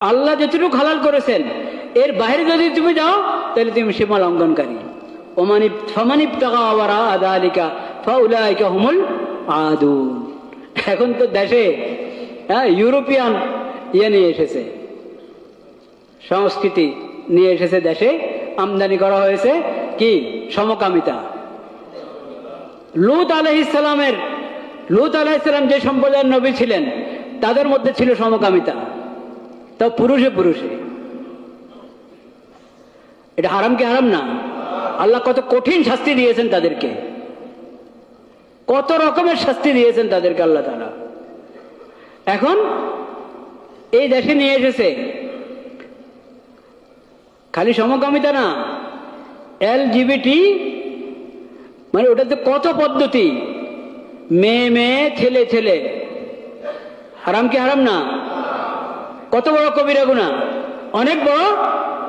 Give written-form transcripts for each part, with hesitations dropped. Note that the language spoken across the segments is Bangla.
আল্লাহ যেটুকু হালাল করেছেন এর বাইরে যদি তুমি যাও তাহলে তুমি সীমা লঙ্ঘনকারী। এখন তো দেশে ইউরোপিয়ান নিয়ে এসেছে, সংস্কৃতি নিয়ে এসেছে, দেশে আমদানি করা হয়েছে কি সমকামিতা। লূত আলাইহিসসালাম যে সম্প্রদায়ের নবী ছিলেন তাদের মধ্যে ছিল সমকামিতা, তাও পুরুষে পুরুষে। এটা হারাম কি হারাম না? আল্লাহ কত কঠিন শাস্তি দিয়েছেন তাদেরকে, কত রকমের শাস্তি দিয়েছেন তাদেরকে আল্লাহ তাআলা। এখন এই দেশে নিয়ে এসেছে খালি সমকামিতা না, LGBT, মানে ওটাতে কত পদ্ধতি, মেয়ে মেয়ে ছেলে ছেলে। হারাম কি হারাম না? কত বড় কবিরা গুনাহ, অনেক বড়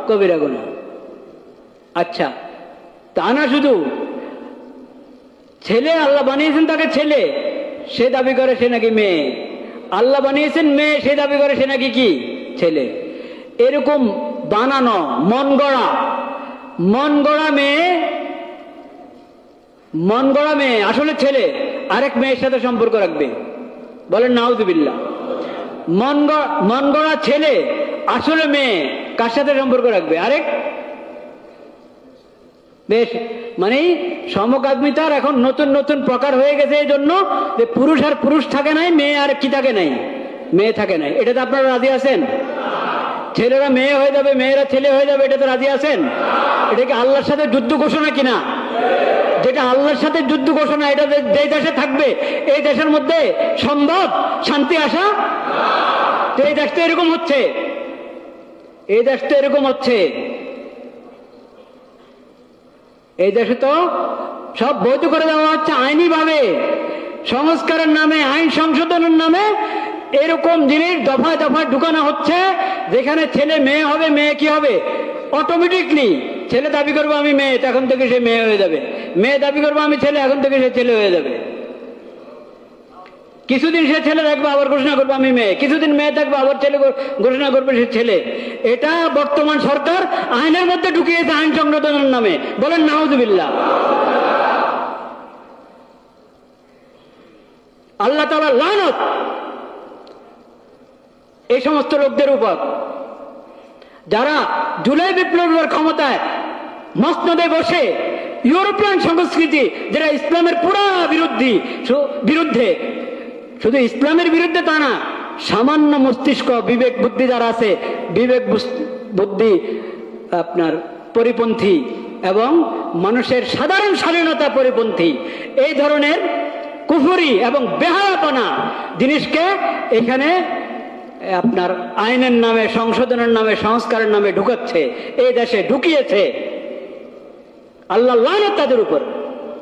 কবিরা গুনাহ। আচ্ছা, তা না শুধু ছেলে, আল্লাহ বানিয়েছেন তাকে ছেলে, সে দাবি করে সে নাকি মেয়ে। আল্লাহ বানিয়েছেন মেয়ে, সে দাবি করে সে নাকি কি ছেলে। এরকম বানানো মন গড়া মেয়ে আসলে ছেলে, আরেক মেয়ের সাথে সম্পর্ক রাখবে, বলেন নাউযুবিল্লাহ। মন গড়া ছেলে আসলে মেয়ে, কার সাথে সম্পর্ক রাখবে? আরেক। বেশ, মানে সমকামিতার এখন নতুন নতুন প্রকার হয়ে গেছে, এই জন্য যে পুরুষ আর পুরুষ থাকে নাই, মেয়ে আর কি থাকে নাই, মেয়ে থাকে নাই। এটাতে আপনারা রাজি আছেন? ছেলেরা মেয়ে হয়ে যাবে, মেয়েরা ছেলে হয়ে যাবে, এটাতে রাজি আছেন? এটা কি আল্লাহর সাথে যুদ্ধ ঘোষণা কিনা? যেটা আল্লাহর সাথে যুদ্ধ ঘোষণা, এটা যে দেশে থাকবে এই দেশের মধ্যে সম্ভব শান্তি আসা? তো এই দেশ তো এরকম হচ্ছে, এই দেশ তো এরকম হচ্ছে। এই দেশে তো সব বৈধ করে দেওয়া হচ্ছে আইনি ভাবে, সংস্কারের নামে, আইন সংশোধনের নামে এরকম জিনিস দফায় দফায় ঢুকানো হচ্ছে, যেখানে ছেলে মেয়ে হবে, মেয়ে কি হবে অটোমেটিকলি। ছেলে দাবি করবো আমি মেয়ে, এখন থেকে সে মেয়ে হয়ে যাবে, মেয়ে দাবি করবো আমি ছেলে, এখন থেকে সে ছেলে হয়ে যাবে। কিছুদিন সে ছেলে থাকবে, আবার ঘোষণা করবো আমি মেয়ে, কিছুদিন মেয়ে থাকবে, আবার ছেলে ঘোষণা করবে সে ছেলে। এটা বর্তমান সরকার আইনের মধ্যে ঢুকিয়েছে আইন সংশোধনের নামে, বলেন নাউযুবিল্লাহ। আল্লাহ তাআলার লানত এই সমস্ত লোকদের উপর, যারা জুলাই বিপ্লবের ক্ষমতায় মসনদে বসে ইউরোপিয়ান সংস্কৃতি, যেটা ইসলামের পুরা বিরুদ্ধে, শুধু ইসলামের বিরুদ্ধে তা না, সামান্য মস্তিষ্ক বিবেক বুদ্ধি যারা আছে, বিবেক বুদ্ধি আপনার পরিপন্থী এবং মানুষের সাধারণ স্বাধীনতা পরিপন্থী, এই ধরনের কুফরি এবং বেহায়াপনা জিনিসকে এখানে আপনার আইনের নামে, সংশোধনের নামে, সংস্কারের নামে ঢুকাচ্ছে, এই দেশে ঢুকিয়েছে। আল্লাহ লানত তাদের উপর।